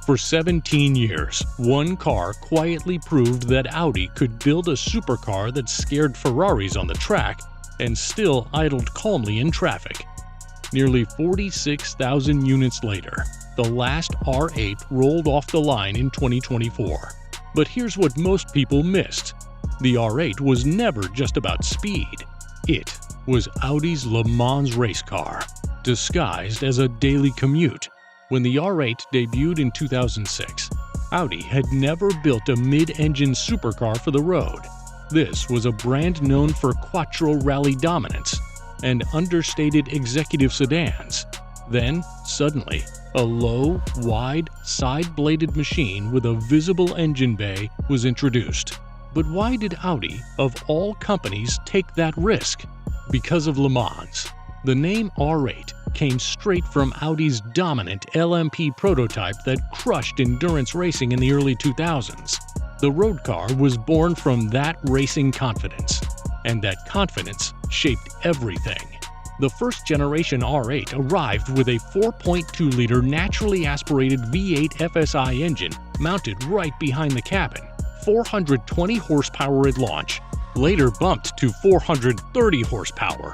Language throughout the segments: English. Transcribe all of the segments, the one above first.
For 17 years, one car quietly proved that Audi could build a supercar that scared Ferraris on the track and still idled calmly in traffic. Nearly 46,000 units later, the last R8 rolled off the line in 2024. But here's what most people missed. The R8 was never just about speed. It was Audi's Le Mans race car, disguised as a daily commute. When the R8 debuted in 2006, Audi had never built a mid-engine supercar for the road. This was a brand known for quattro rally dominance and understated executive sedans. Then, suddenly, a low, wide, side-bladed machine with a visible engine bay was introduced. But why did Audi, of all companies, take that risk? Because of Le Mans. The name R8 came straight from Audi's dominant LMP prototype that crushed endurance racing in the early 2000s. The road car was born from that racing confidence, and that confidence shaped everything. The first-generation R8 arrived with a 4.2-liter naturally aspirated V8 FSI engine mounted right behind the cabin, 420 horsepower at launch, later bumped to 430 horsepower.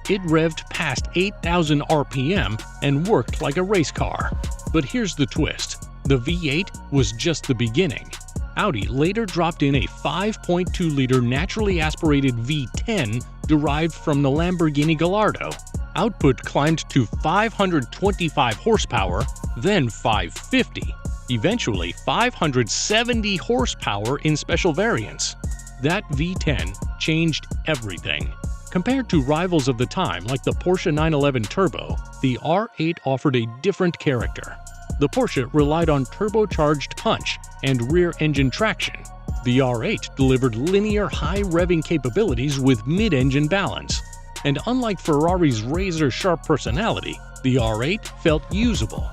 It revved past 8,000 RPM and worked like a race car. But here's the twist. The V8 was just the beginning. Audi later dropped in a 5.2-liter naturally aspirated V10 derived from the Lamborghini Gallardo. Output climbed to 525 horsepower, then 550, eventually 570 horsepower in special variants. That V10 changed everything. Compared to rivals of the time like the Porsche 911 Turbo, the R8 offered a different character. The Porsche relied on turbocharged punch and rear-engine traction. The R8 delivered linear high-revving capabilities with mid-engine balance. And unlike Ferrari's razor-sharp personality, the R8 felt usable.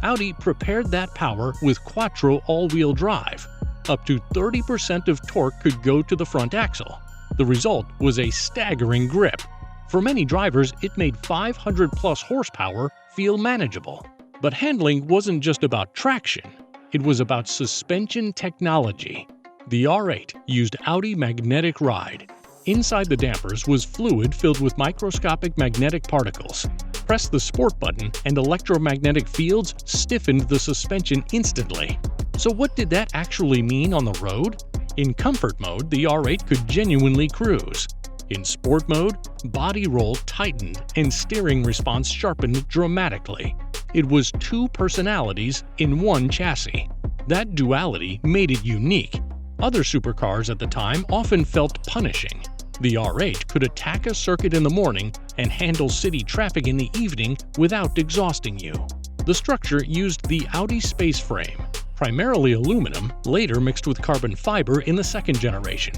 Audi prepared that power with quattro all-wheel drive. Up to 30% of torque could go to the front axle. The result was a staggering grip. For many drivers, it made 500-plus horsepower feel manageable. But handling wasn't just about traction. It was about suspension technology. The R8 used Audi Magnetic Ride. Inside the dampers was fluid filled with microscopic magnetic particles. Press the sport button and electromagnetic fields stiffened the suspension instantly. So what did that actually mean on the road? In comfort mode, the R8 could genuinely cruise. In sport mode, body roll tightened and steering response sharpened dramatically. It was two personalities in one chassis. That duality made it unique. Other supercars at the time often felt punishing. The R8 could attack a circuit in the morning and handle city traffic in the evening without exhausting you. The structure used the Audi space frame, primarily aluminum, later mixed with carbon fiber in the second generation.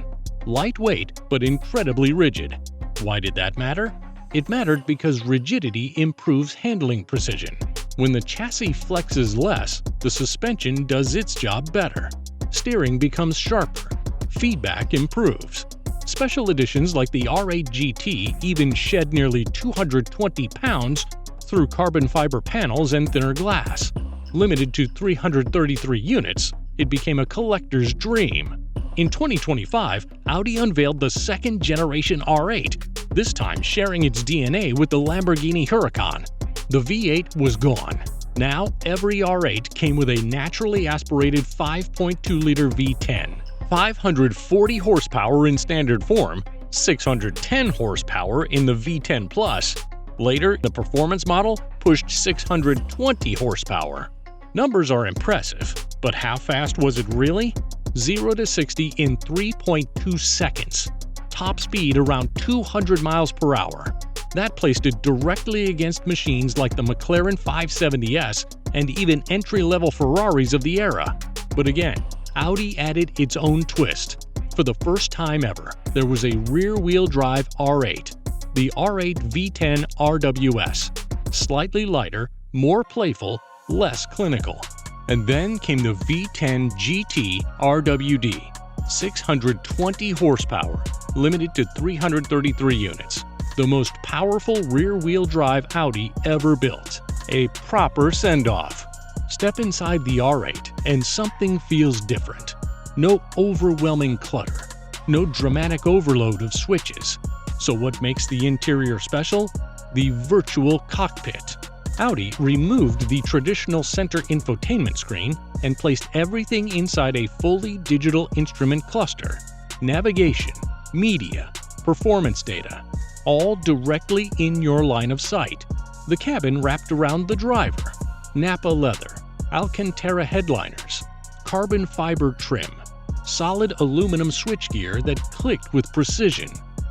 Lightweight, but incredibly rigid. Why did that matter? It mattered because rigidity improves handling precision. When the chassis flexes less, the suspension does its job better. Steering becomes sharper. Feedback improves. Special editions like the R8 GT even shed nearly 220 pounds through carbon fiber panels and thinner glass. Limited to 333 units, it became a collector's dream. In 2025, Audi unveiled the second-generation R8, this time sharing its DNA with the Lamborghini Huracan. The V8 was gone. Now, every R8 came with a naturally aspirated 5.2-liter V10, 540 horsepower in standard form, 610 horsepower in the V10 Plus. Later, the performance model pushed 620 horsepower. Numbers are impressive, but how fast was it really? 0 to 60 in 3.2 seconds. Top speed around 200 miles per hour. That placed it directly against machines like the McLaren 570S and even entry-level Ferraris of the era. But again, Audi added its own twist. For the first time ever, there was a rear-wheel drive R8, the R8 V10 RWS. Slightly lighter, more playful, less clinical. And then came the V10 GT RWD, 620 horsepower, limited to 333 units. The most powerful rear-wheel drive Audi ever built. A proper send-off. Step inside the R8 and something feels different. No overwhelming clutter, no dramatic overload of switches. So what makes the interior special? The virtual cockpit. Audi removed the traditional center infotainment screen and placed everything inside a fully digital instrument cluster. Navigation, media, performance data, all directly in your line of sight. The cabin wrapped around the driver. Nappa leather, Alcantara headliners, carbon fiber trim, solid aluminum switchgear that clicked with precision.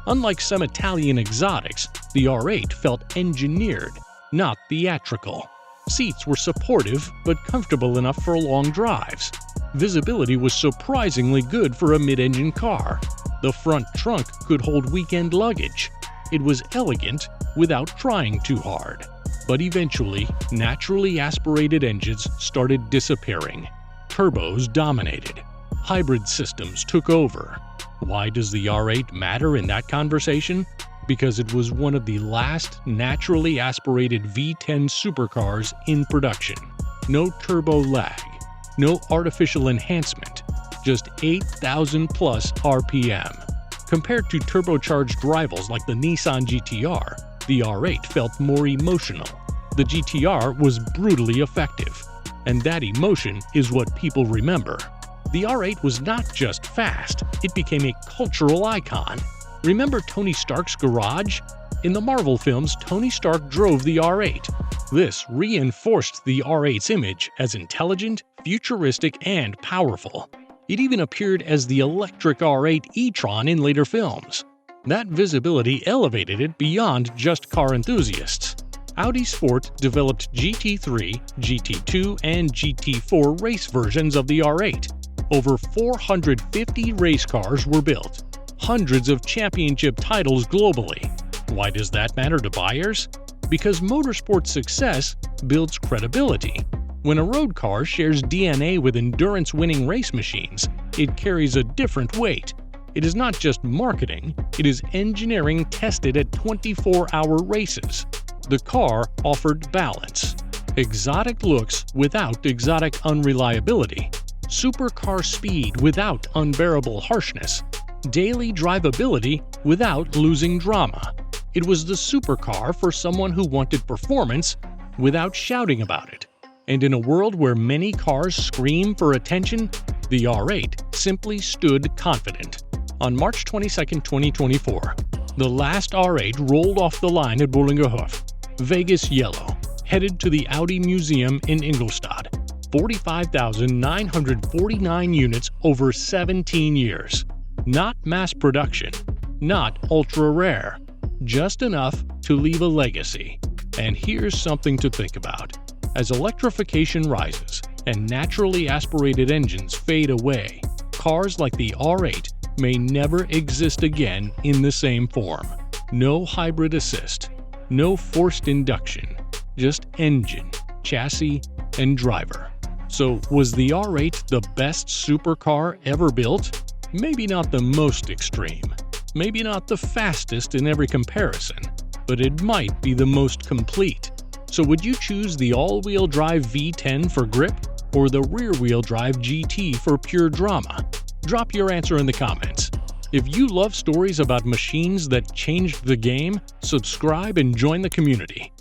Unlike some Italian exotics, the R8 felt engineered, not theatrical. Seats were supportive but comfortable enough for long drives. Visibility was surprisingly good for a mid-engine car. The front trunk could hold weekend luggage. It was elegant without trying too hard. But eventually, naturally aspirated engines started disappearing. Turbos dominated. Hybrid systems took over. Why does the R8 matter in that conversation? Because it was one of the last naturally aspirated V10 supercars in production. No turbo lag, no artificial enhancement, just 8,000 plus RPM. Compared to turbocharged rivals like the Nissan GT-R, the R8 felt more emotional. The GT-R was brutally effective, and that emotion is what people remember. The R8 was not just fast, it became a cultural icon. Remember Tony Stark's garage? In the Marvel films, Tony Stark drove the R8. This reinforced the R8's image as intelligent, futuristic, and powerful. It even appeared as the electric R8 e-tron in later films. That visibility elevated it beyond just car enthusiasts. Audi Sport developed GT3, GT2, and GT4 race versions of the R8. Over 450 race cars were built. Hundreds of championship titles globally. Why does that matter to buyers? Because motorsport success builds credibility. When a road car shares DNA with endurance-winning race machines, it carries a different weight. It is not just marketing, it is engineering tested at 24-hour races. The car offered balance. Exotic looks without exotic unreliability. Supercar speed without unbearable harshness. Daily drivability without losing drama. It was the supercar for someone who wanted performance without shouting about it. And in a world where many cars scream for attention, the R8 simply stood confident. On March 22, 2024, the last R8 rolled off the line at Bolingerhof, Vegas yellow, headed to the Audi Museum in Ingolstadt. 45,949 units over 17 years. Not mass production, not ultra-rare, just enough to leave a legacy. And here's something to think about. As electrification rises and naturally aspirated engines fade away, cars like the R8 may never exist again in the same form. No hybrid assist, no forced induction, just engine, chassis, and driver. So was the R8 the best supercar ever built? Maybe not the most extreme, maybe not the fastest in every comparison, but it might be the most complete. So would you choose the all-wheel drive V10 for grip or the rear-wheel drive GT for pure drama? Drop your answer in the comments. If you love stories about machines that changed the game, subscribe and join the community.